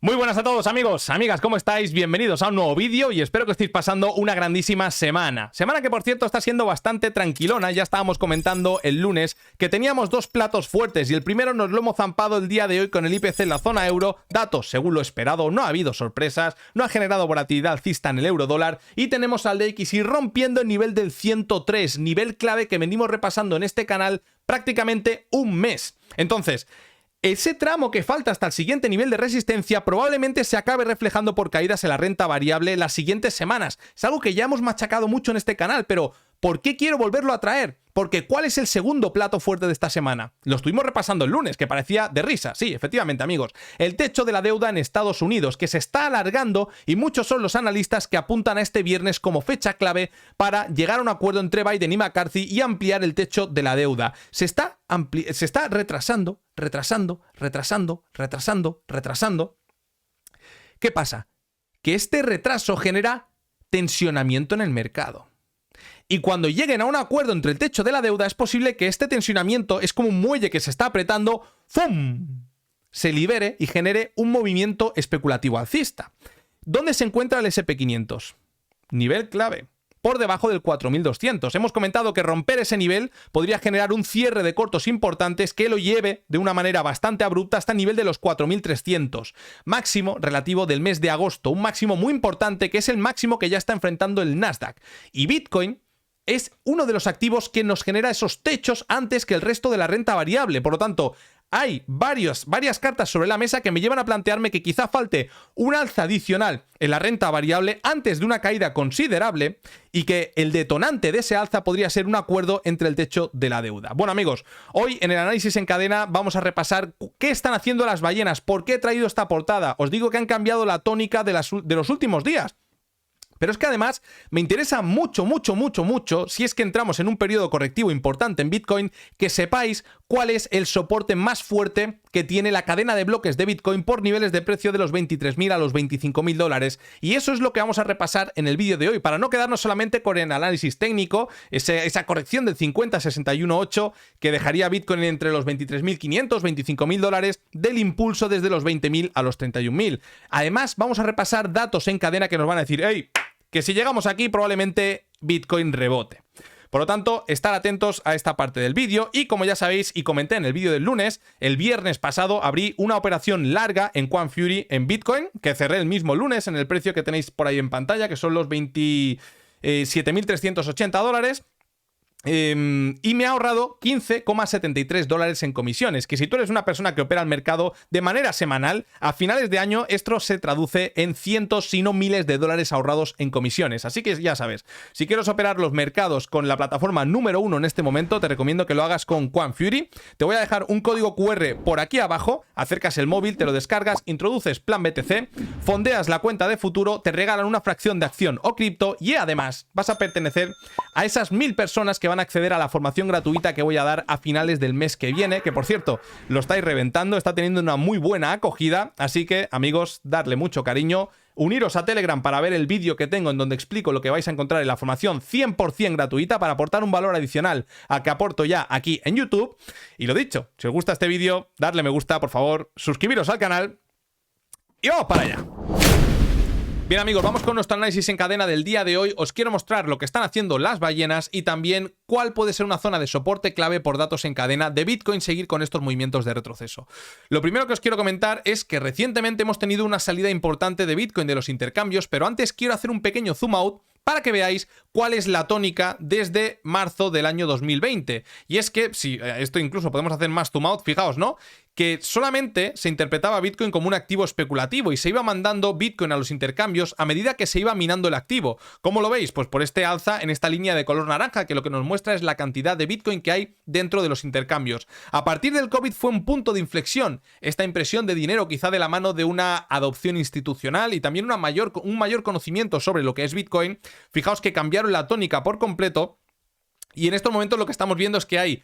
Muy buenas a todos amigos, amigas, ¿cómo estáis? Bienvenidos a un nuevo vídeo y espero que estéis pasando una grandísima semana. Semana que por cierto está siendo bastante tranquilona, ya estábamos comentando el lunes que teníamos dos platos fuertes y el primero nos lo hemos zampado el día de hoy con el IPC en la zona euro, datos según lo esperado, no ha habido sorpresas, no ha generado volatilidad alcista en el euro dólar y tenemos al DXY rompiendo el nivel del 103, nivel clave que venimos repasando en este canal prácticamente un mes. Entonces, ese tramo que falta hasta el siguiente nivel de resistencia probablemente se acabe reflejando por caídas en la renta variable las siguientes semanas. Es algo que ya hemos machacado mucho en este canal, pero ¿por qué quiero volverlo a traer? Porque ¿cuál es el segundo plato fuerte de esta semana? Lo estuvimos repasando el lunes, que parecía de risa. Sí, efectivamente, amigos. El techo de la deuda en Estados Unidos, que se está alargando y muchos son los analistas que apuntan a este viernes como fecha clave para llegar a un acuerdo entre Biden y McCarthy y ampliar el techo de la deuda. Se está retrasando. ¿Qué pasa? Que este retraso genera tensionamiento en el mercado. Y cuando lleguen a un acuerdo entre el techo de la deuda, es posible que este tensionamiento es como un muelle que se está apretando, ¡fum!, se libere y genere un movimiento especulativo alcista. ¿Dónde se encuentra el SP500? Nivel clave, por debajo del 4200. Hemos comentado que romper ese nivel podría generar un cierre de cortos importantes que lo lleve de una manera bastante abrupta hasta el nivel de los 4300. Máximo relativo del mes de agosto, un máximo muy importante que es el máximo que ya está enfrentando el Nasdaq. Y Bitcoin es uno de los activos que nos genera esos techos antes que el resto de la renta variable. Por lo tanto, hay varias cartas sobre la mesa que me llevan a plantearme que quizá falte un alza adicional en la renta variable antes de una caída considerable y que el detonante de ese alza podría ser un acuerdo entre el techo de la deuda. Bueno amigos, hoy en el análisis en cadena vamos a repasar qué están haciendo las ballenas, por qué he traído esta portada. Os digo que han cambiado la tónica de los últimos días. Pero es que además me interesa mucho, si es que entramos en un periodo correctivo importante en Bitcoin, que sepáis cuál es el soporte más fuerte que tiene la cadena de bloques de Bitcoin por niveles de precio de los 23.000 a los 25.000 dólares. Y eso es lo que vamos a repasar en el vídeo de hoy, para no quedarnos solamente con el análisis técnico, esa corrección del 50-61.8 que dejaría Bitcoin entre los 23.500, 25.000 dólares, del impulso desde los 20.000 a los 31.000. Además, vamos a repasar datos en cadena que nos van a decir, ¡hey!, que si llegamos aquí probablemente Bitcoin rebote. Por lo tanto, estar atentos a esta parte del vídeo y como ya sabéis y comenté en el vídeo del lunes, el viernes pasado abrí una operación larga en QuantFury en Bitcoin, que cerré el mismo lunes en el precio que tenéis por ahí en pantalla, que son los 27.380 dólares. Y me ha ahorrado 15,73 dólares en comisiones, que si tú eres una persona que opera el mercado de manera semanal, a finales de año esto se traduce en cientos, si no miles de dólares ahorrados en comisiones. Así que ya sabes, si quieres operar los mercados con la plataforma número 1 en este momento, te recomiendo que lo hagas con QuantFury. Te voy a dejar un código QR por aquí abajo, acercas el móvil, te lo descargas, introduces plan BTC, fondeas la cuenta de futuro, te regalan una fracción de acción o cripto y además vas a pertenecer a esas 1000 personas que van a acceder a la formación gratuita que voy a dar a finales del mes que viene, que por cierto, lo estáis reventando, está teniendo una muy buena acogida, así que amigos, darle mucho cariño, uniros a Telegram para ver el vídeo que tengo en donde explico lo que vais a encontrar en la formación 100% gratuita para aportar un valor adicional a que aporto ya aquí en YouTube. Y lo dicho, si os gusta este vídeo, darle me gusta, por favor, suscribiros al canal y vamos para allá. Bien amigos, vamos con nuestro análisis en cadena del día de hoy. Os quiero mostrar lo que están haciendo las ballenas y también cuál puede ser una zona de soporte clave por datos en cadena de Bitcoin seguir con estos movimientos de retroceso. Lo primero que os quiero comentar es que recientemente hemos tenido una salida importante de Bitcoin de los intercambios, pero antes quiero hacer un pequeño zoom out para que veáis cuál es la tónica desde marzo del año 2020. Y es que, si esto incluso podemos hacer más zoom out, fijaos, ¿no?, que solamente se interpretaba Bitcoin como un activo especulativo y se iba mandando Bitcoin a los intercambios a medida que se iba minando el activo. ¿Cómo lo veis? Pues por este alza en esta línea de color naranja, que lo que nos muestra es la cantidad de Bitcoin que hay dentro de los intercambios. A partir del COVID fue un punto de inflexión, esta impresión de dinero quizá de la mano de una adopción institucional y también un mayor conocimiento sobre lo que es Bitcoin. Fijaos que cambiaron la tónica por completo y en estos momentos lo que estamos viendo es que hay,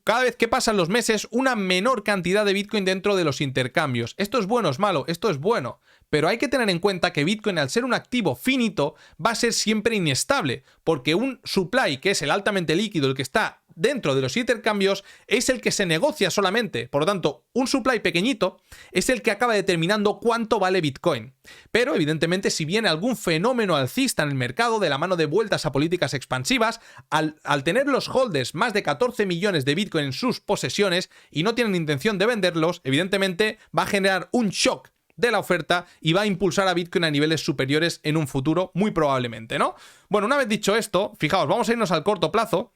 cada vez que pasan los meses, una menor cantidad de Bitcoin dentro de los intercambios. ¿Esto es bueno o es malo? Esto es bueno. Pero hay que tener en cuenta que Bitcoin, al ser un activo finito, va a ser siempre inestable, porque un supply, que es el altamente líquido, el que está dentro de los intercambios es el que se negocia solamente. Por lo tanto, un supply pequeñito es el que acaba determinando cuánto vale Bitcoin. Pero, evidentemente, si viene algún fenómeno alcista en el mercado de la mano de vueltas a políticas expansivas, al tener los holders más de 14 millones de Bitcoin en sus posesiones y no tienen intención de venderlos, evidentemente va a generar un shock de la oferta y va a impulsar a Bitcoin a niveles superiores en un futuro, muy probablemente, ¿no? Bueno, una vez dicho esto, fijaos, vamos a irnos al corto plazo.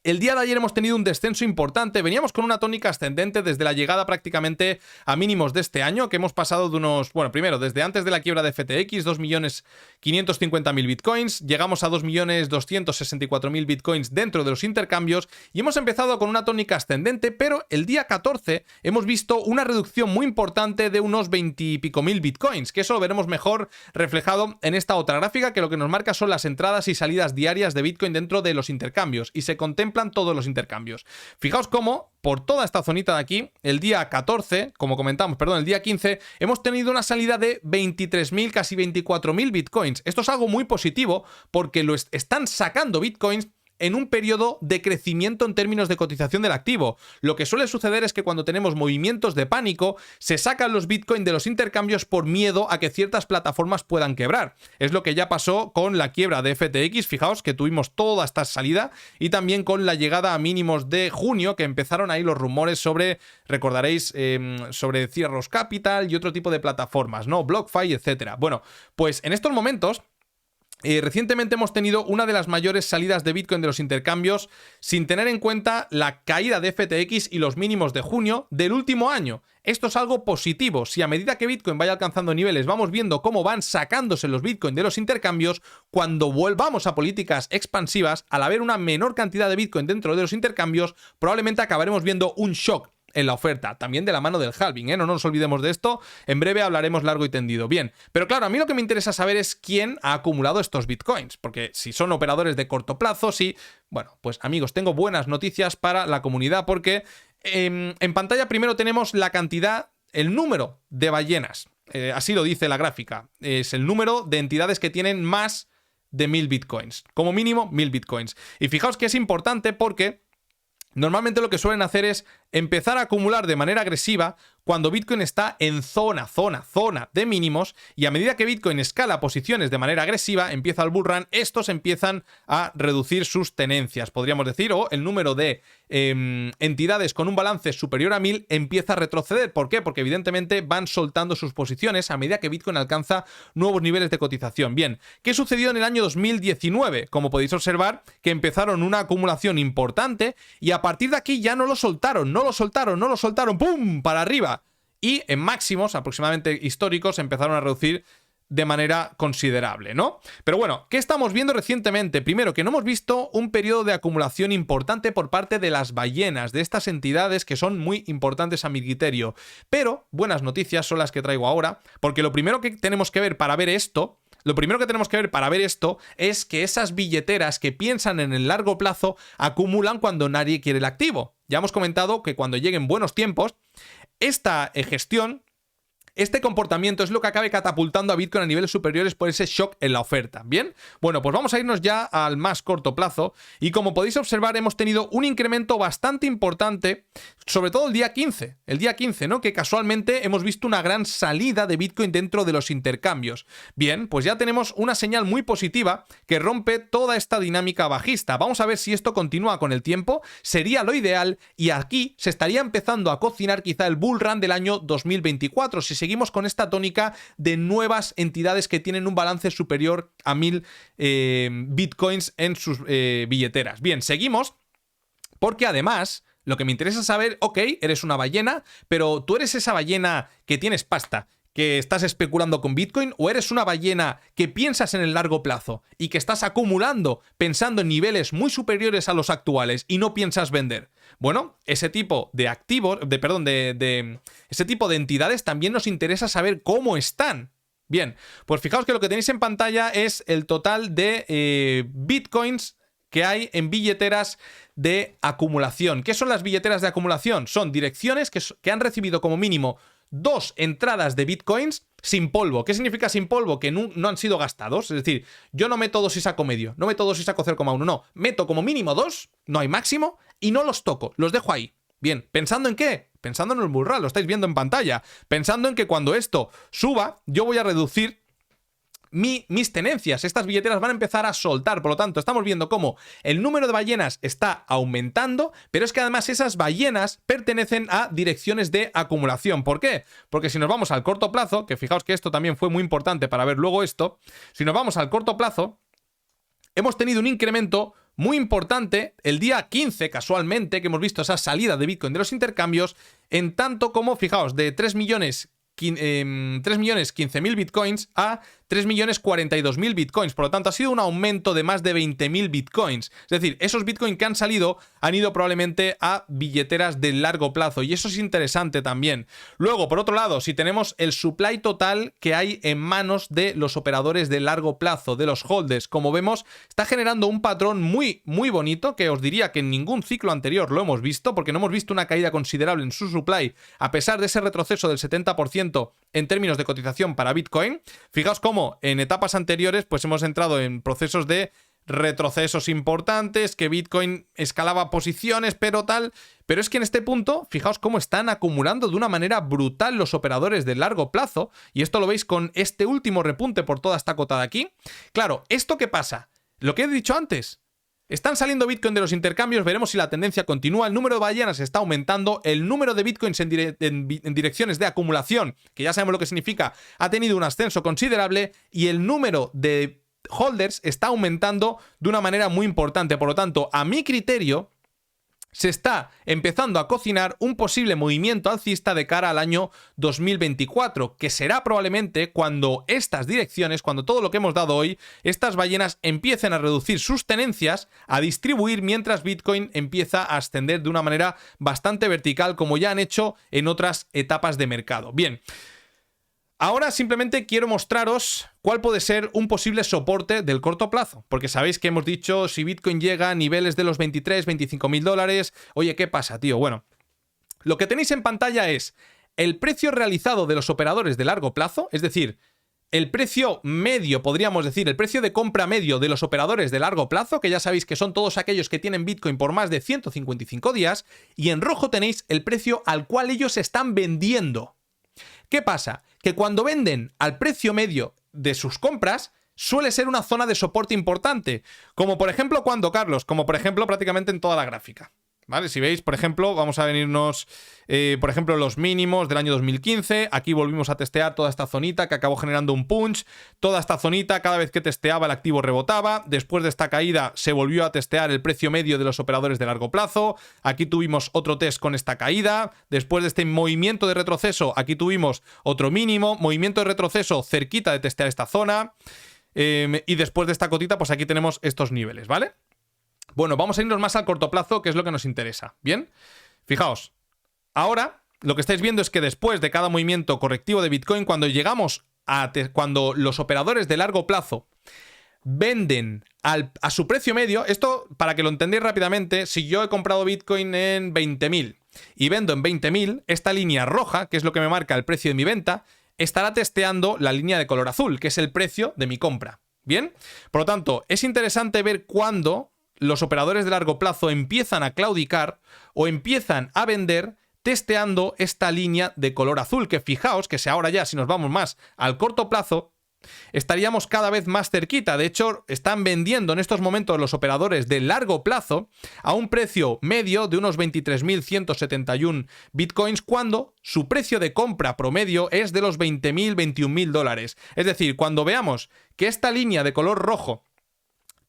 El día de ayer hemos tenido un descenso importante, veníamos con una tónica ascendente desde la llegada prácticamente a mínimos de este año, que hemos pasado de unos, bueno, primero, desde antes de la quiebra de FTX, 2.550.000 bitcoins, llegamos a 2.264.000 bitcoins dentro de los intercambios y hemos empezado con una tónica ascendente, pero el día 14 hemos visto una reducción muy importante de unos 20 y pico mil bitcoins, que eso lo veremos mejor reflejado en esta otra gráfica, que lo que nos marca son las entradas y salidas diarias de Bitcoin dentro de los intercambios y se contempla todos los intercambios. Fijaos cómo por toda esta zonita de aquí, el día 14, como comentamos, perdón, el día 15, hemos tenido una salida de 23.000, casi 24.000 bitcoins. Esto es algo muy positivo porque lo están sacando bitcoins en un periodo de crecimiento en términos de cotización del activo. Lo que suele suceder es que cuando tenemos movimientos de pánico, se sacan los Bitcoin de los intercambios por miedo a que ciertas plataformas puedan quebrar. Es lo que ya pasó con la quiebra de FTX, fijaos que tuvimos toda esta salida, y también con la llegada a mínimos de junio, que empezaron ahí los rumores sobre, recordaréis, sobre Cirrus Capital y otro tipo de plataformas, ¿no? BlockFi, etcétera. Bueno, pues en estos momentos recientemente hemos tenido una de las mayores salidas de Bitcoin de los intercambios sin tener en cuenta la caída de FTX y los mínimos de junio del último año. Esto es algo positivo. Si a medida que Bitcoin vaya alcanzando niveles vamos viendo cómo van sacándose los Bitcoin de los intercambios, cuando volvamos a políticas expansivas, al haber una menor cantidad de Bitcoin dentro de los intercambios, probablemente acabaremos viendo un shock en la oferta, también de la mano del halving, ¿eh? No nos olvidemos de esto, en breve hablaremos largo y tendido. Bien, pero claro, a mí lo que me interesa saber es quién ha acumulado estos bitcoins, porque si son operadores de corto plazo, sí, bueno, pues amigos, tengo buenas noticias para la comunidad, porque en pantalla primero tenemos la cantidad, el número de ballenas, así lo dice la gráfica, es el número de entidades que tienen más de 1000 bitcoins, como mínimo 1000 bitcoins, y fijaos que es importante porque normalmente lo que suelen hacer es empezar a acumular de manera agresiva cuando Bitcoin está en zona de mínimos, y a medida que Bitcoin escala posiciones de manera agresiva, empieza el bull run, estos empiezan a reducir sus tenencias, podríamos decir, o el número de entidades con un balance superior a 1000 empieza a retroceder. ¿Por qué? Porque evidentemente van soltando sus posiciones a medida que Bitcoin alcanza nuevos niveles de cotización. Bien, ¿qué sucedió en el año 2019? Como podéis observar, que empezaron una acumulación importante y a partir de aquí ya no lo soltaron, ¡pum!, para arriba. Y en máximos aproximadamente históricos empezaron a reducir de manera considerable, ¿no? Pero bueno, ¿qué estamos viendo recientemente? Primero, que no hemos visto un periodo de acumulación importante por parte de las ballenas, de estas entidades que son muy importantes a mi criterio. Pero buenas noticias son las que traigo ahora, porque lo primero que tenemos que ver para ver esto es que esas billeteras que piensan en el largo plazo acumulan cuando nadie quiere el activo. Ya hemos comentado que cuando lleguen buenos tiempos, esta gestión, este comportamiento es lo que acabe catapultando a Bitcoin a niveles superiores por ese shock en la oferta. ¿Bien? Bueno, pues vamos a irnos ya al más corto plazo y como podéis observar hemos tenido un incremento bastante importante, sobre todo el día 15, ¿no? Que casualmente hemos visto una gran salida de Bitcoin dentro de los intercambios. Bien, pues ya tenemos una señal muy positiva que rompe toda esta dinámica bajista. Vamos a ver si esto continúa con el tiempo, sería lo ideal, y aquí se estaría empezando a cocinar quizá el bull run del año 2024, si seguimos con esta tónica de nuevas entidades que tienen un balance superior a 1000 bitcoins en sus billeteras. Bien, seguimos porque además lo que me interesa saber, ok, eres una ballena, pero tú eres esa ballena que tienes pasta, que estás especulando con Bitcoin, o eres una ballena que piensas en el largo plazo y que estás acumulando pensando en niveles muy superiores a los actuales y no piensas vender. Bueno, ese tipo de activos, ese tipo de entidades también nos interesa saber cómo están. Bien, pues fijaos que lo que tenéis en pantalla es el total de bitcoins que hay en billeteras de acumulación. ¿Qué son las billeteras de acumulación? Son direcciones que han recibido como mínimo 2 entradas de bitcoins sin polvo. ¿Qué significa sin polvo? Que no han sido gastados. Es decir, yo no meto 2 y saco medio, no meto 2 y saco 0,1, no. Meto como mínimo 2, no hay máximo, y no los toco, los dejo ahí. Bien, ¿pensando en qué? Pensando en el bull run, lo estáis viendo en pantalla. Pensando en que cuando esto suba, yo voy a reducir mis tenencias. Estas billeteras van a empezar a soltar. Por lo tanto, estamos viendo cómo el número de ballenas está aumentando, pero es que además esas ballenas pertenecen a direcciones de acumulación. ¿Por qué? Porque si nos vamos al corto plazo, que fijaos que esto también fue muy importante para ver luego esto, si nos vamos al corto plazo, hemos tenido un incremento muy importante el día 15, casualmente, que hemos visto esa salida de Bitcoin de los intercambios, en tanto como, fijaos, de 3.015.000 bitcoins a 3.042.000 bitcoins. Por lo tanto, ha sido un aumento de más de 20.000 bitcoins. Es decir, esos bitcoins que han salido han ido probablemente a billeteras de largo plazo. Y eso es interesante también. Luego, por otro lado, si tenemos el supply total que hay en manos de los operadores de largo plazo, de los holders, como vemos, está generando un patrón muy, muy bonito, que os diría que en ningún ciclo anterior lo hemos visto, porque no hemos visto una caída considerable en su supply, a pesar de ese retroceso del 70% en términos de cotización para Bitcoin. Fijaos cómo en etapas anteriores pues hemos entrado en procesos de retrocesos importantes, que Bitcoin escalaba posiciones, pero es que en este punto, fijaos cómo están acumulando de una manera brutal los operadores de largo plazo, y esto lo veis con este último repunte por toda esta cota de aquí. Claro, ¿esto qué pasa? Lo que he dicho antes. Están saliendo Bitcoin de los intercambios, veremos si la tendencia continúa, el número de ballenas está aumentando, el número de Bitcoins en direcciones de acumulación, que ya sabemos lo que significa, ha tenido un ascenso considerable, y el número de holders está aumentando de una manera muy importante. Por lo tanto, a mi criterio, se está empezando a cocinar un posible movimiento alcista de cara al año 2024, que será probablemente cuando estas direcciones, cuando todo lo que hemos dado hoy, estas ballenas empiecen a reducir sus tenencias, a distribuir, mientras Bitcoin empieza a ascender de una manera bastante vertical, como ya han hecho en otras etapas de mercado. Bien. Ahora simplemente quiero mostraros cuál puede ser un posible soporte del corto plazo, porque sabéis que hemos dicho si Bitcoin llega a niveles de los 23.000-25.000 dólares, oye, ¿qué pasa, tío? Bueno, lo que tenéis en pantalla es el precio realizado de los operadores de largo plazo, es decir, el precio medio, podríamos decir, el precio de compra medio de los operadores de largo plazo, que ya sabéis que son todos aquellos que tienen Bitcoin por más de 155 días, y en rojo tenéis el precio al cual ellos están vendiendo. ¿Qué pasa? Que cuando venden al precio medio de sus compras, suele ser una zona de soporte importante. Como por ejemplo, ¿cuándo, Carlos? Como por ejemplo prácticamente en toda la gráfica. ¿Vale? Si veis, por ejemplo, vamos a venirnos, por ejemplo, los mínimos del año 2015. Aquí volvimos a testear toda esta zonita que acabó generando un punch. Toda esta zonita, cada vez que testeaba, el activo rebotaba. Después de esta caída, se volvió a testear el precio medio de los operadores de largo plazo. Aquí tuvimos otro test con esta caída. Después de este movimiento de retroceso, aquí tuvimos otro mínimo. Movimiento de retroceso cerquita de testear esta zona. Y después de esta cotita, pues aquí tenemos estos niveles, ¿vale? Bueno, vamos a irnos más al corto plazo, que es lo que nos interesa. ¿Bien? Fijaos, ahora lo que estáis viendo es que después de cada movimiento correctivo de Bitcoin, cuando llegamos cuando los operadores de largo plazo venden a su precio medio, esto para que lo entendáis rápidamente, si yo he comprado Bitcoin en 20.000 y vendo en 20.000, esta línea roja, que es lo que me marca el precio de mi venta, estará testeando la línea de color azul, que es el precio de mi compra. ¿Bien? Por lo tanto, es interesante ver cuándo los operadores de largo plazo empiezan a claudicar o empiezan a vender testeando esta línea de color azul, que fijaos que si ahora ya, si nos vamos más al corto plazo, estaríamos cada vez más cerquita. De hecho, están vendiendo en estos momentos los operadores de largo plazo a un precio medio de unos 23.171 bitcoins, cuando su precio de compra promedio es de los 20.000, 21.000 dólares. Es decir, cuando veamos que esta línea de color rojo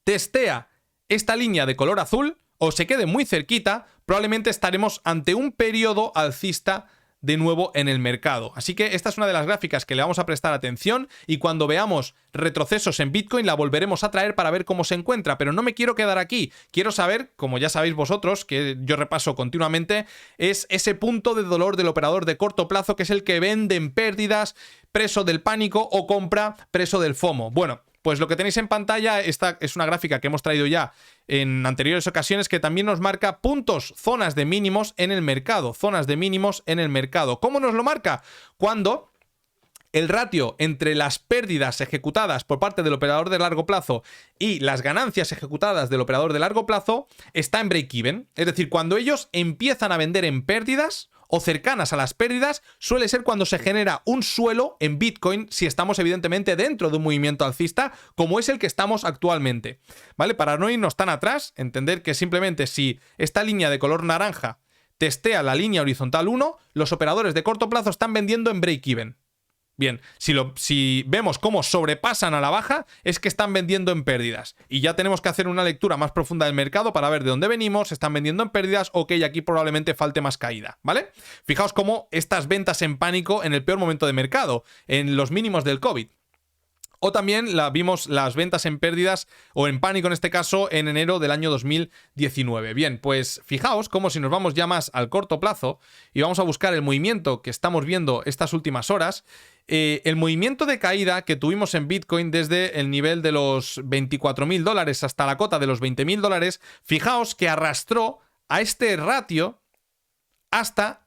testea esta línea de color azul o se quede muy cerquita, probablemente estaremos ante un periodo alcista de nuevo en el mercado. Así que esta es una de las gráficas que le vamos a prestar atención, y cuando veamos retrocesos en Bitcoin la volveremos a traer para ver cómo se encuentra. Pero no me quiero quedar aquí, quiero saber, como ya sabéis vosotros, que yo repaso continuamente, es ese punto de dolor del operador de corto plazo, que es el que vende en pérdidas, preso del pánico, o compra preso del FOMO. Bueno, Pues lo que tenéis en pantalla, esta es una gráfica que hemos traído ya en anteriores ocasiones, que también nos marca puntos, zonas de mínimos en el mercado. Zonas de mínimos en el mercado. ¿Cómo nos lo marca? Cuando el ratio entre las pérdidas ejecutadas por parte del operador de largo plazo y las ganancias ejecutadas del operador de largo plazo está en break-even. Es decir, cuando ellos empiezan a vender en pérdidas o cercanas a las pérdidas, suele ser cuando se genera un suelo en Bitcoin, si estamos evidentemente dentro de un movimiento alcista como es el que estamos actualmente, ¿vale? Para no irnos tan atrás, entender que simplemente si esta línea de color naranja testea la línea horizontal 1, los operadores de corto plazo están vendiendo en break-even. Bien, si vemos cómo sobrepasan a la baja, es que están vendiendo en pérdidas. Y ya tenemos que hacer una lectura más profunda del mercado para ver de dónde venimos, están vendiendo en pérdidas, ok, aquí probablemente falte más caída, ¿vale? Fijaos cómo estas ventas en pánico en el peor momento de mercado, en los mínimos del COVID. O también vimos las ventas en pérdidas, o en pánico en este caso, en enero del año 2019. Bien, pues fijaos cómo si nos vamos ya más al corto plazo y vamos a buscar el movimiento que estamos viendo estas últimas horas, el movimiento de caída que tuvimos en Bitcoin desde el nivel de los $24.000 hasta la cota de los $20.000, fijaos que arrastró a este ratio hasta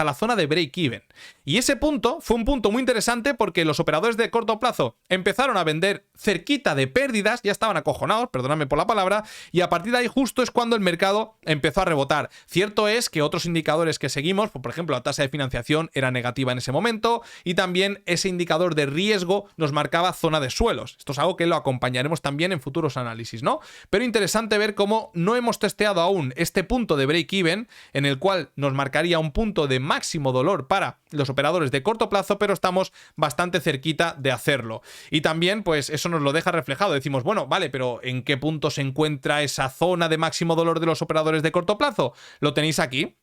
la zona de break-even. Y ese punto fue un punto muy interesante porque los operadores de corto plazo empezaron a vender cerquita de pérdidas, ya estaban acojonados, perdóname por la palabra, y a partir de ahí justo es cuando el mercado empezó a rebotar. Cierto es que otros indicadores que seguimos, por ejemplo la tasa de financiación era negativa en ese momento y también ese indicador de riesgo nos marcaba zona de suelos. Esto es algo que lo acompañaremos también en futuros análisis, ¿no? Pero interesante ver cómo no hemos testeado aún este punto de break-even en el cual nos marcaría un punto de máximo dolor para los operadores de corto plazo, pero estamos bastante cerquita de hacerlo. Y también, pues eso nos lo deja reflejado. Decimos, bueno, vale, pero ¿en qué punto se encuentra esa zona de máximo dolor de los operadores de corto plazo? Lo tenéis aquí.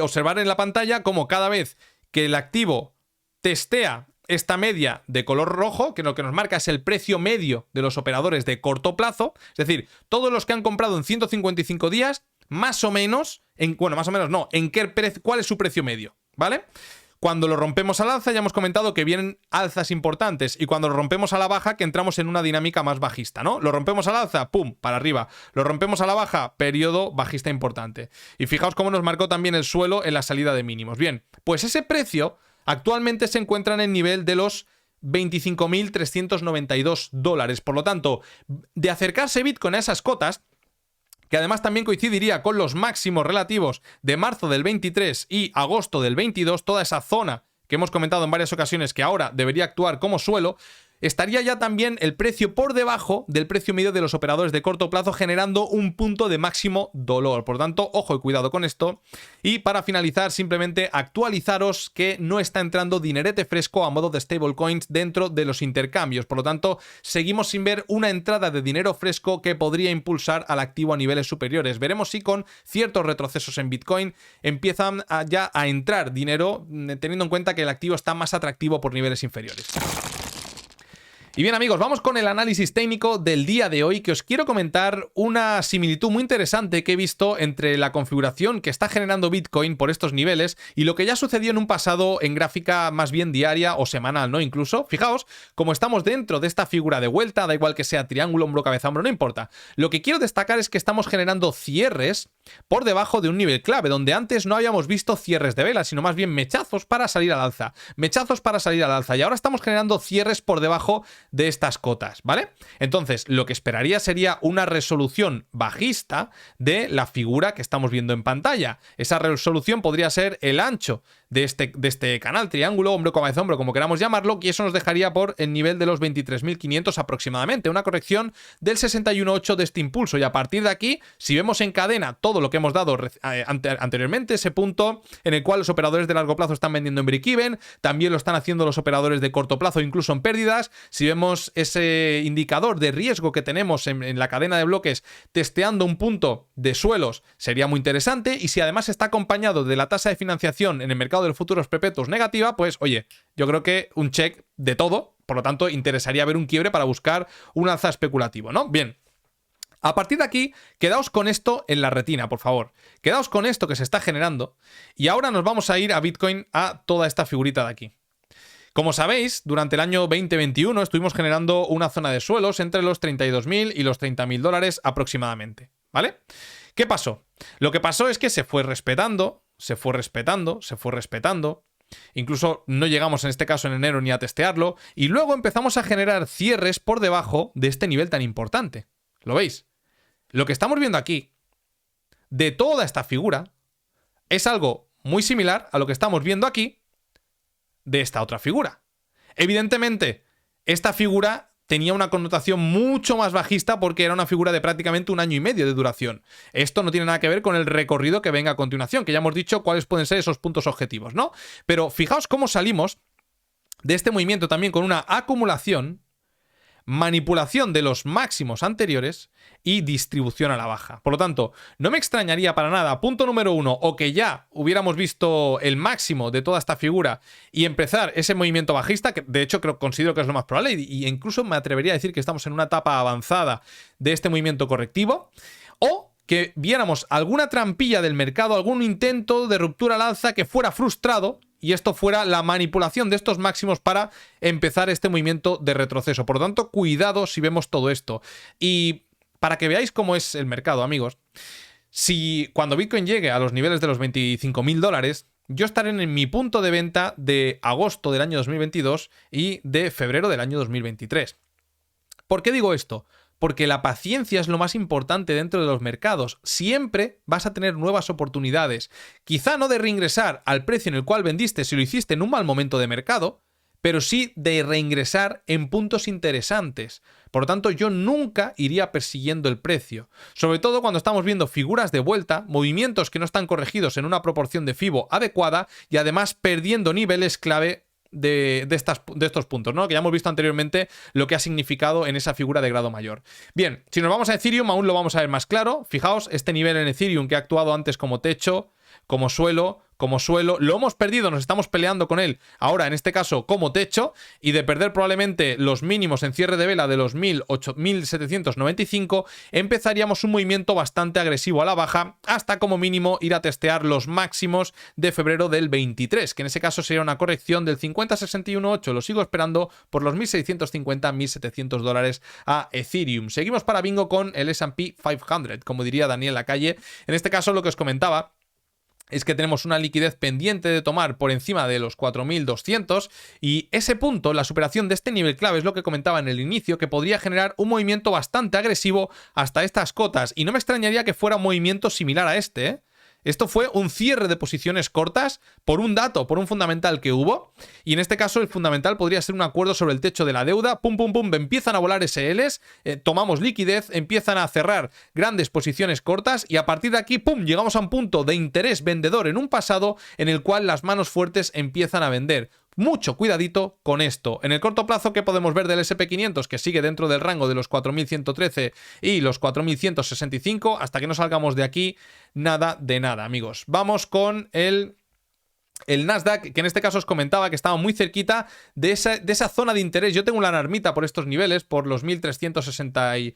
Observar en la pantalla cómo cada vez que el activo testea esta media de color rojo, que lo que nos marca es el precio medio de los operadores de corto plazo, es decir, todos los que han comprado en 155 días, más o menos, ¿cuál es su precio medio? ¿Vale? Cuando lo rompemos al alza, ya hemos comentado que vienen alzas importantes, y cuando lo rompemos a la baja, que entramos en una dinámica más bajista, ¿no? Lo rompemos al alza, ¡pum!, para arriba. Lo rompemos a la baja, periodo bajista importante. Y fijaos cómo nos marcó también el suelo en la salida de mínimos. Bien, pues ese precio actualmente se encuentra en el nivel de los $25.392. Por lo tanto, de acercarse Bitcoin a esas cotas, que además también coincidiría con los máximos relativos de marzo del 23 y agosto del 22, toda esa zona que hemos comentado en varias ocasiones que ahora debería actuar como suelo, estaría ya también el precio por debajo del precio medio de los operadores de corto plazo, generando un punto de máximo dolor. Por tanto, ojo y cuidado con esto. Y para finalizar, simplemente actualizaros que no está entrando dinerete fresco a modo de stablecoins dentro de los intercambios. Por lo tanto, seguimos sin ver una entrada de dinero fresco que podría impulsar al activo a niveles superiores. Veremos si con ciertos retrocesos en Bitcoin empiezan ya a entrar dinero, teniendo en cuenta que el activo está más atractivo por niveles inferiores. Y bien, amigos, vamos con el análisis técnico del día de hoy, que os quiero comentar una similitud muy interesante que he visto entre la configuración que está generando Bitcoin por estos niveles y lo que ya sucedió en un pasado en gráfica más bien diaria o semanal, ¿no? Incluso, fijaos, como estamos dentro de esta figura de vuelta, da igual que sea triángulo, hombro, cabeza, hombro, no importa. Lo que quiero destacar es que estamos generando cierres por debajo de un nivel clave, donde antes no habíamos visto cierres de vela, sino más bien mechazos para salir al alza. Mechazos para salir al alza. Y ahora estamos generando cierres por debajo de estas cotas, ¿vale? Entonces, lo que esperaría sería una resolución bajista de la figura que estamos viendo en pantalla. Esa resolución podría ser el ancho de este canal, triángulo, hombro, cabeza, hombro, como queramos llamarlo, y eso nos dejaría por el nivel de los 23.500 aproximadamente, una corrección del 61.8 de este impulso, y a partir de aquí, si vemos en cadena todo lo que hemos dado anteriormente, ese punto en el cual los operadores de largo plazo están vendiendo en break-even, también lo están haciendo los operadores de corto plazo, incluso en pérdidas. Si vemos ese indicador de riesgo que tenemos en la cadena de bloques testeando un punto de suelos, sería muy interesante, y si además está acompañado de la tasa de financiación en el mercado de futuros perpetuos negativa, pues oye, yo creo que un check de todo, por lo tanto interesaría ver un quiebre para buscar un alza especulativo, ¿no? Bien, a partir de aquí, quedaos con esto en la retina, por favor. Quedaos con esto que se está generando, y ahora nos vamos a ir a Bitcoin, a toda esta figurita de aquí. Como sabéis, durante el año 2021 estuvimos generando una zona de suelos entre los 32.000 y los 30.000 dólares aproximadamente, ¿vale? ¿Qué pasó? Lo que pasó es que se fue respetando, se fue respetando, se fue respetando. Incluso no llegamos en este caso en enero ni a testearlo. Y luego empezamos a generar cierres por debajo de este nivel tan importante. ¿Lo veis? Lo que estamos viendo aquí, de toda esta figura, es algo muy similar a lo que estamos viendo aquí de esta otra figura. Evidentemente, esta figura tenía una connotación mucho más bajista porque era una figura de prácticamente 1 año y medio de duración. Esto no tiene nada que ver con el recorrido que venga a continuación, que ya hemos dicho cuáles pueden ser esos puntos objetivos, ¿no? Pero fijaos cómo salimos de este movimiento también con una acumulación, manipulación de los máximos anteriores y distribución a la baja. Por lo tanto, no me extrañaría para nada, punto número 1, o que ya hubiéramos visto el máximo de toda esta figura y empezar ese movimiento bajista, que de hecho considero que es lo más probable, y incluso me atrevería a decir que estamos en una etapa avanzada de este movimiento correctivo, o que viéramos alguna trampilla del mercado, algún intento de ruptura al alza que fuera frustrado, y esto fuera la manipulación de estos máximos para empezar este movimiento de retroceso. Por lo tanto, cuidado si vemos todo esto. Y para que veáis cómo es el mercado, amigos, si cuando Bitcoin llegue a los niveles de los 25.000 dólares, yo estaré en mi punto de venta de agosto del año 2022 y de febrero del año 2023. ¿Por qué digo esto? Porque la paciencia es lo más importante dentro de los mercados. Siempre vas a tener nuevas oportunidades. Quizá no de reingresar al precio en el cual vendiste si lo hiciste en un mal momento de mercado, pero sí de reingresar en puntos interesantes. Por lo tanto, yo nunca iría persiguiendo el precio. Sobre todo cuando estamos viendo figuras de vuelta, movimientos que no están corregidos en una proporción de FIBO adecuada y además perdiendo niveles clave de estos puntos, ¿no? Que ya hemos visto anteriormente lo que ha significado en esa figura de grado mayor. Bien, si nos vamos a Ethereum aún lo vamos a ver más claro. Fijaos, este nivel en Ethereum que ha actuado antes como techo, como suelo, lo hemos perdido, nos estamos peleando con él ahora en este caso como techo, y de perder probablemente los mínimos en cierre de vela de los 1.795 empezaríamos un movimiento bastante agresivo a la baja hasta como mínimo ir a testear los máximos de febrero del 23, que en ese caso sería una corrección del 50.61.8, lo sigo esperando por los 1.650-1.700 dólares a Ethereum. Seguimos para bingo con el S&P 500, como diría Daniel Lacalle. En este caso lo que os comentaba es que tenemos una liquidez pendiente de tomar por encima de los 4.200 y ese punto, la superación de este nivel clave, es lo que comentaba en el inicio, que podría generar un movimiento bastante agresivo hasta estas cotas, y no me extrañaría que fuera un movimiento similar a este, ¿eh? Esto fue un cierre de posiciones cortas por un dato, por un fundamental que hubo, y en este caso el fundamental podría ser un acuerdo sobre el techo de la deuda, pum pum pum, empiezan a volar SLs, tomamos liquidez, empiezan a cerrar grandes posiciones cortas y a partir de aquí, pum, llegamos a un punto de interés vendedor en un pasado en el cual las manos fuertes empiezan a vender. Mucho cuidadito con esto. En el corto plazo, ¿qué podemos ver del SP500? Que sigue dentro del rango de los 4.113 y los 4.165. Hasta que no salgamos de aquí, nada de nada, amigos. Vamos con el Nasdaq, que en este caso os comentaba que estaba muy cerquita de esa zona de interés. Yo tengo una alarmita por estos niveles, por los 1.360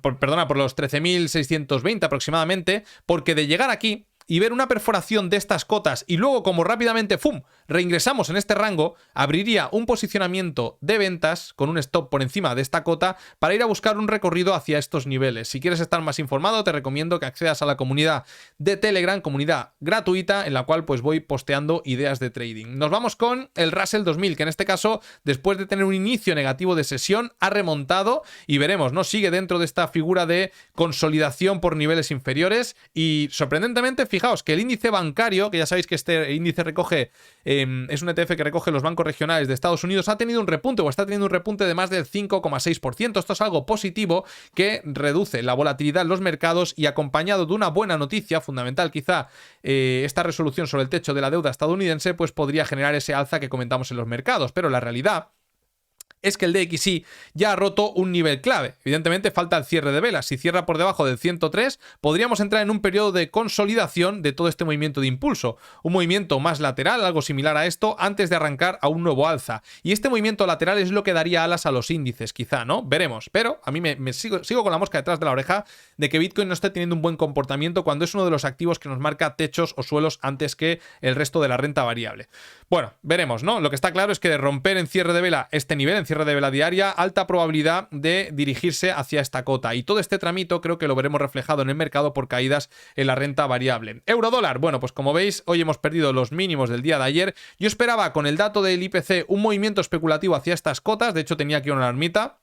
por los 13.620 aproximadamente, porque de llegar aquí y ver una perforación de estas cotas y luego como rápidamente ¡fum!, reingresamos en este rango, abriría un posicionamiento de ventas con un stop por encima de esta cota para ir a buscar un recorrido hacia estos niveles. Si quieres estar más informado, te recomiendo que accedas a la comunidad de Telegram, comunidad gratuita, en la cual pues voy posteando ideas de trading. Nos vamos con el Russell 2000, que en este caso, después de tener un inicio negativo de sesión, ha remontado y veremos, ¿no? Sigue dentro de esta figura de consolidación por niveles inferiores y sorprendentemente, fijaos que el índice bancario, que ya sabéis que este índice recoge, es un ETF que recoge los bancos regionales de Estados Unidos, ha tenido un repunte o está teniendo un repunte de más del 5,6%. Esto es algo positivo que reduce la volatilidad en los mercados y acompañado de una buena noticia fundamental, quizá esta resolución sobre el techo de la deuda estadounidense, pues podría generar ese alza que comentamos en los mercados. Pero la realidad es que el DXY ya ha roto un nivel clave. Evidentemente falta el cierre de velas. Si cierra por debajo del 103, podríamos entrar en un periodo de consolidación de todo este movimiento de impulso. Un movimiento más lateral, algo similar a esto, antes de arrancar a un nuevo alza. Y este movimiento lateral es lo que daría alas a los índices, quizá, ¿no? Veremos. Pero a mí me sigo con la mosca detrás de la oreja de que Bitcoin no esté teniendo un buen comportamiento cuando es uno de los activos que nos marca techos o suelos antes que el resto de la renta variable. Bueno, veremos, ¿no? Lo que está claro es que de romper en cierre de vela este nivel, en cierre de vela diaria, alta probabilidad de dirigirse hacia esta cota. Y todo este tramito creo que lo veremos reflejado en el mercado por caídas en la renta variable. Eurodólar, bueno, pues como veis, hoy hemos perdido los mínimos del día de ayer. Yo esperaba con el dato del IPC un movimiento especulativo hacia estas cotas. De hecho, tenía aquí una alarmita,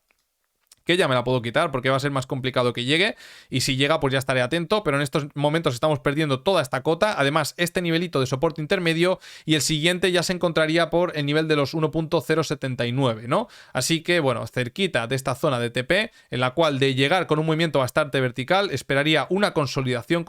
que ya me la puedo quitar porque va a ser más complicado que llegue, y si llega pues ya estaré atento, pero en estos momentos estamos perdiendo toda esta cota. Además, este nivelito de soporte intermedio y el siguiente ya se encontraría por el nivel de los 1.079, ¿no? Así que bueno, cerquita de esta zona de TP, en la cual de llegar con un movimiento bastante vertical, esperaría una consolidación,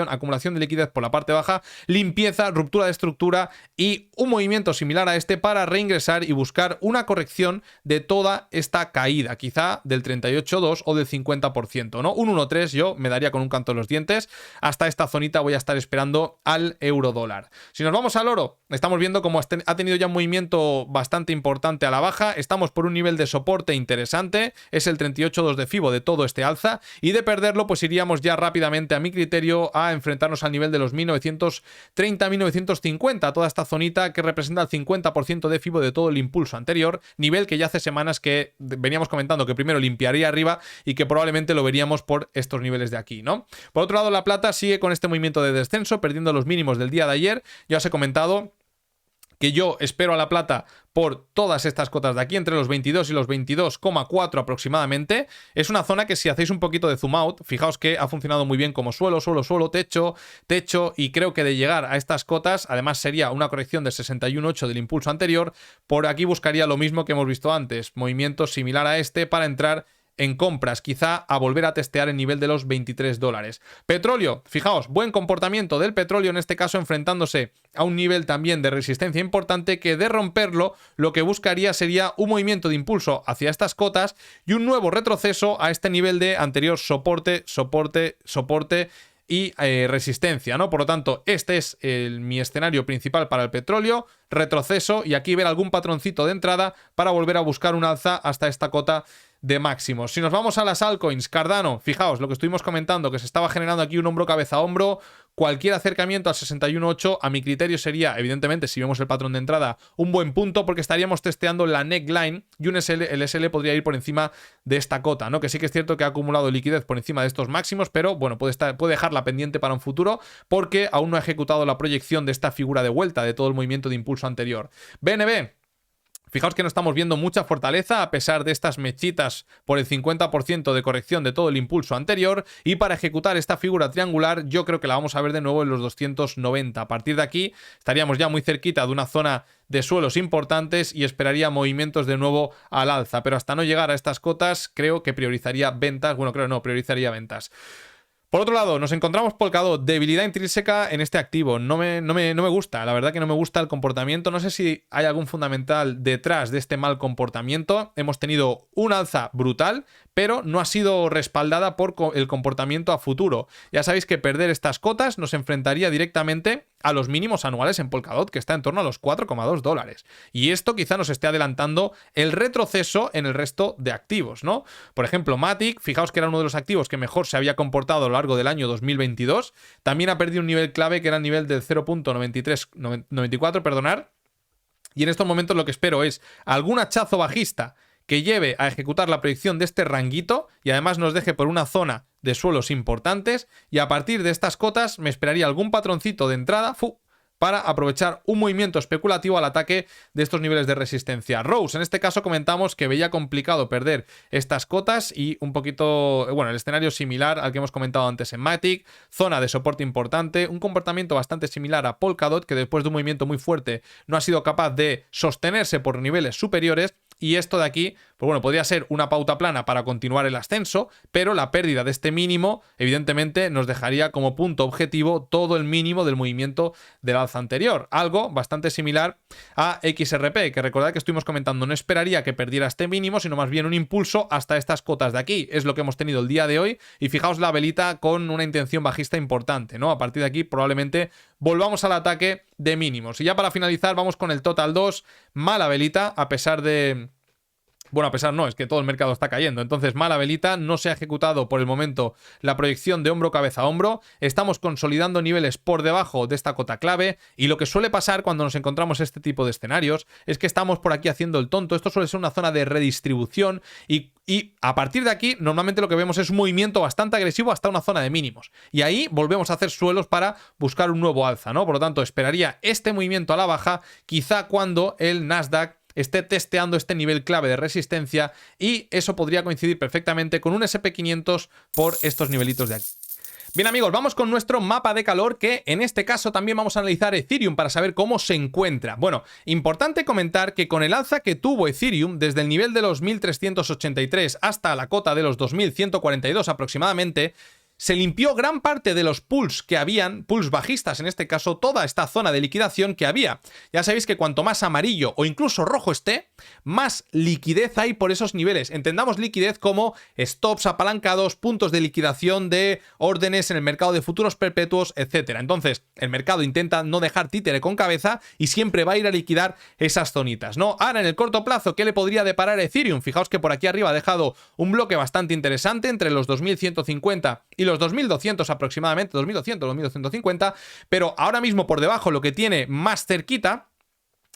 acumulación de liquidez por la parte baja, limpieza, ruptura de estructura y un movimiento similar a este para reingresar y buscar una corrección de toda esta caída, quizá del 38,2 o del 50%, ¿no? Un 1,3 yo me daría con un canto en los dientes. Hasta esta zonita voy a estar esperando al eurodólar. Si nos vamos al oro, estamos viendo cómo ha tenido ya un movimiento bastante importante a la baja. Estamos por un nivel de soporte interesante, es el 38,2 de FIBO de todo este alza, y de perderlo pues iríamos ya rápidamente, a mi criterio, a enfrentarnos al nivel de los 1930, 1950, toda esta zonita que representa el 50% de FIBO de todo el impulso anterior, nivel que ya hace semanas que veníamos comentando que primero limpiaría arriba y que probablemente lo veríamos por estos niveles de aquí, ¿no? Por otro lado, la plata sigue con este movimiento de descenso, perdiendo los mínimos del día de ayer. Ya os he comentado que yo espero a la plata por todas estas cotas de aquí, entre los 22 y los 22,4 aproximadamente. Es una zona que si hacéis un poquito de zoom out, fijaos que ha funcionado muy bien como suelo, techo, y creo que de llegar a estas cotas, además sería una corrección del 61,8 del impulso anterior. Por aquí buscaría lo mismo que hemos visto antes, movimiento similar a este para entrar en compras, quizá a volver a testear el nivel de los $23. Petróleo, fijaos, buen comportamiento del petróleo, en este caso enfrentándose a un nivel también de resistencia importante que de romperlo lo que buscaría sería un movimiento de impulso hacia estas cotas y un nuevo retroceso a este nivel de anterior soporte y resistencia, ¿no? Por lo tanto, este es mi escenario principal para el petróleo, retroceso, y aquí ver algún patroncito de entrada para volver a buscar un alza hasta esta cota de máximos. Si nos vamos a las altcoins, Cardano, fijaos lo que estuvimos comentando, que se estaba generando aquí un hombro cabeza a hombro. Cualquier acercamiento al 61,8 a mi criterio sería, evidentemente, si vemos el patrón de entrada, un buen punto, porque estaríamos testeando la neckline y el SL podría ir por encima de esta cota, ¿no? Que sí que es cierto que ha acumulado liquidez por encima de estos máximos, pero bueno, puede dejarla pendiente para un futuro porque aún no ha ejecutado la proyección de esta figura de vuelta de todo el movimiento de impulso anterior. BNB. Fijaos que no estamos viendo mucha fortaleza a pesar de estas mechitas por el 50% de corrección de todo el impulso anterior, y para ejecutar esta figura triangular yo creo que la vamos a ver de nuevo en los 290. A partir de aquí estaríamos ya muy cerquita de una zona de suelos importantes y esperaría movimientos de nuevo al alza, pero hasta no llegar a estas cotas creo que priorizaría ventas. Priorizaría ventas. Por otro lado, nos encontramos Polkadot, debilidad intrínseca en este activo. No me gusta, la verdad que no me gusta el comportamiento. No sé si hay algún fundamental detrás de este mal comportamiento. Hemos tenido un alza brutal, pero no ha sido respaldada por el comportamiento a futuro. Ya sabéis que perder estas cotas nos enfrentaría directamente a los mínimos anuales en Polkadot, que está en torno a los $4,2. Y esto quizá nos esté adelantando el retroceso en el resto de activos, ¿no? Por ejemplo, Matic, fijaos que era uno de los activos que mejor se había comportado a lo largo del año 2022. También ha perdido un nivel clave que era el nivel del 0.94, perdonar. Y en estos momentos lo que espero es algún hachazo bajista que lleve a ejecutar la predicción de este ranguito y además nos deje por una zona de suelos importantes, y a partir de estas cotas me esperaría algún patroncito de entrada para aprovechar un movimiento especulativo al ataque de estos niveles de resistencia. Rose, en este caso comentamos que veía complicado perder estas cotas y un poquito, bueno, el escenario similar al que hemos comentado antes en Matic, zona de soporte importante, un comportamiento bastante similar a Polkadot, que después de un movimiento muy fuerte no ha sido capaz de sostenerse por niveles superiores. y esto de aquí, pues bueno, podría ser una pauta plana para continuar el ascenso, pero la pérdida de este mínimo, evidentemente, nos dejaría como punto objetivo todo el mínimo del movimiento del alza anterior. Algo bastante similar a XRP, que recordad que estuvimos comentando, no esperaría que perdiera este mínimo, sino más bien un impulso hasta estas cotas de aquí. Es lo que hemos tenido el día de hoy, y fijaos la velita con una intención bajista importante, ¿no? A partir de aquí probablemente volvamos al ataque de mínimos. Y ya para finalizar vamos con el Total 2, mala velita, a pesar de... Bueno, a pesar no, es que todo el mercado está cayendo. Entonces, mala velita, no se ha ejecutado por el momento la proyección de hombro, cabeza a hombro. Estamos consolidando niveles por debajo de esta cota clave. Y lo que suele pasar cuando nos encontramos este tipo de escenarios es que estamos por aquí haciendo el tonto. Esto suele ser una zona de redistribución y a partir de aquí, normalmente lo que vemos es un movimiento bastante agresivo hasta una zona de mínimos. Y ahí volvemos a hacer suelos para buscar un nuevo alza, ¿no? Por lo tanto, esperaría este movimiento a la baja, quizá cuando el Nasdaq esté testeando este nivel clave de resistencia, y eso podría coincidir perfectamente con un SP500 por estos nivelitos de aquí. Bien amigos, vamos con nuestro mapa de calor, que en este caso también vamos a analizar Ethereum para saber cómo se encuentra. Bueno, importante comentar que con el alza que tuvo Ethereum desde el nivel de los 1383 hasta la cota de los 2142 aproximadamente, se limpió gran parte de los pools que habían, pools bajistas en este caso, toda esta zona de liquidación que había. Ya sabéis que cuanto más amarillo o incluso rojo esté, más liquidez hay por esos niveles. Entendamos liquidez como stops apalancados, puntos de liquidación de órdenes en el mercado de futuros perpetuos, etc. Entonces, el mercado intenta no dejar títere con cabeza y siempre va a ir a liquidar esas zonitas, ¿no? Ahora, en el corto plazo, ¿qué le podría deparar a Ethereum? Fijaos que por aquí arriba ha dejado un bloque bastante interesante entre los 2150 y los 2200 aproximadamente, 2200, 2250, pero ahora mismo por debajo lo que tiene más cerquita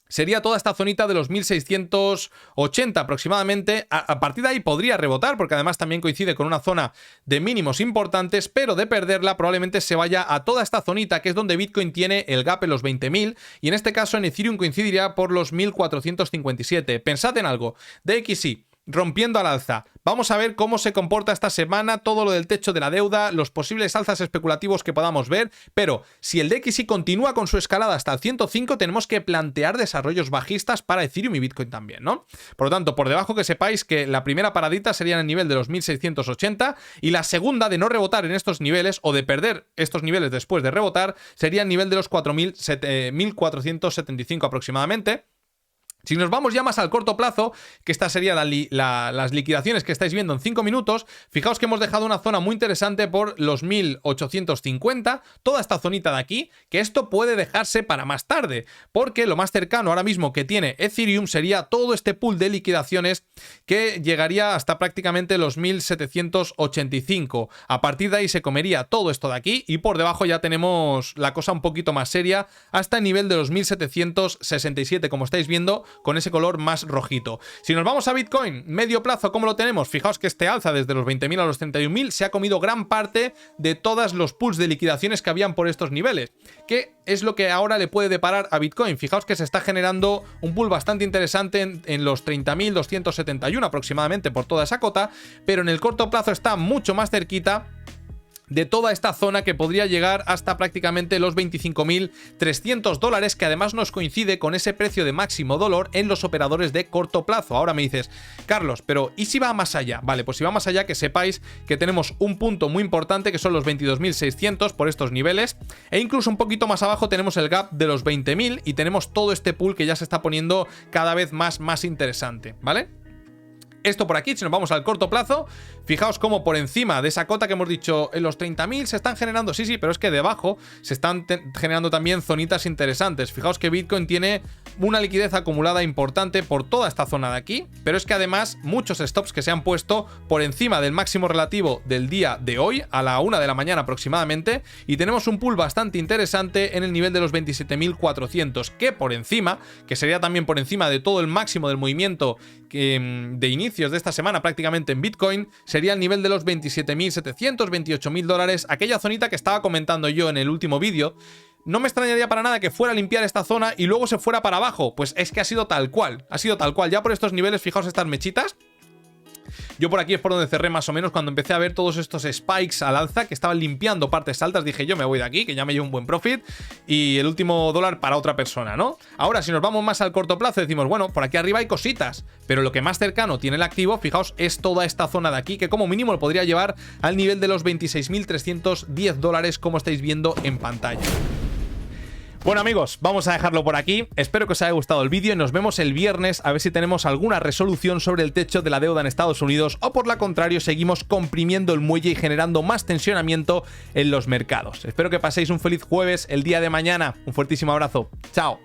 sería toda esta zonita de los 1680 aproximadamente. A partir de ahí podría rebotar, porque además también coincide con una zona de mínimos importantes, pero de perderla probablemente se vaya a toda esta zonita, que es donde Bitcoin tiene el gap en los 20.000, y en este caso en Ethereum coincidiría por los 1457. Pensad en algo, DXY rompiendo al alza. Vamos a ver cómo se comporta esta semana, todo lo del techo de la deuda, los posibles alzas especulativos que podamos ver, pero si el DXY continúa con su escalada hasta el 105, tenemos que plantear desarrollos bajistas para Ethereum y Bitcoin también, ¿no? Por lo tanto, por debajo que sepáis que la primera paradita sería en el nivel de los 1680, y la segunda de no rebotar en estos niveles o de perder estos niveles después de rebotar sería el nivel de los 1475 aproximadamente. Si nos vamos ya más al corto plazo, que estas serían las liquidaciones que estáis viendo en 5 minutos, fijaos que hemos dejado una zona muy interesante por los 1850, toda esta zonita de aquí, que esto puede dejarse para más tarde, porque lo más cercano ahora mismo que tiene Ethereum sería todo este pool de liquidaciones que llegaría hasta prácticamente los 1785. A partir de ahí se comería todo esto de aquí, y por debajo ya tenemos la cosa un poquito más seria hasta el nivel de los 1767, como estáis viendo, con ese color más rojito. Si nos vamos a Bitcoin, medio plazo, ¿cómo lo tenemos? Fijaos que este alza desde los 20.000 a los 31.000 se ha comido gran parte de todos los pools de liquidaciones que habían por estos niveles. ¿Qué es lo que ahora le puede deparar a Bitcoin? Fijaos que se está generando un pool bastante interesante en los 30.271 aproximadamente por toda esa cota, pero en el corto plazo está mucho más cerquita de toda esta zona, que podría llegar hasta prácticamente los 25.300 dólares, que además nos coincide con ese precio de máximo dolor en los operadores de corto plazo. Ahora me dices, Carlos, pero ¿y si va más allá? Vale, pues si va más allá, que sepáis que tenemos un punto muy importante, que son los 22.600 por estos niveles, e incluso un poquito más abajo tenemos el gap de los 20.000 y tenemos todo este pool que ya se está poniendo cada vez más interesante, ¿vale? Esto por aquí, si nos vamos al corto plazo, fijaos cómo por encima de esa cota que hemos dicho, en los 30.000 se están generando, sí, pero es que debajo se están generando también zonitas interesantes. Fijaos que Bitcoin tiene una liquidez acumulada importante por toda esta zona de aquí, pero es que además muchos stops que se han puesto por encima del máximo relativo del día de hoy, a la 1 de la mañana aproximadamente, y tenemos un pool bastante interesante en el nivel de los 27.400, que por encima, que sería también por encima de todo el máximo del movimiento de inicios de esta semana prácticamente en Bitcoin, sería el nivel de los 27.700, 28.000 dólares, aquella zonita que estaba comentando yo en el último vídeo. No me extrañaría para nada que fuera a limpiar esta zona y luego se fuera para abajo, pues es que ha sido tal cual, ya por estos niveles. Fijaos estas mechitas. Yo por aquí es por donde cerré más o menos cuando empecé a ver todos estos spikes al alza que estaban limpiando partes altas. Dije, yo me voy de aquí, que ya me llevo un buen profit y el último dólar para otra persona, ¿no? Ahora, si nos vamos más al corto plazo, decimos, bueno, por aquí arriba hay cositas, pero lo que más cercano tiene el activo, fijaos, es toda esta zona de aquí, que como mínimo lo podría llevar al nivel de los 26.310 dólares, como estáis viendo en pantalla. Bueno amigos, vamos a dejarlo por aquí. Espero que os haya gustado el vídeo y nos vemos el viernes a ver si tenemos alguna resolución sobre el techo de la deuda en Estados Unidos o por lo contrario seguimos comprimiendo el muelle y generando más tensionamiento en los mercados. Espero que paséis un feliz jueves el día de mañana. Un fuertísimo abrazo. Chao.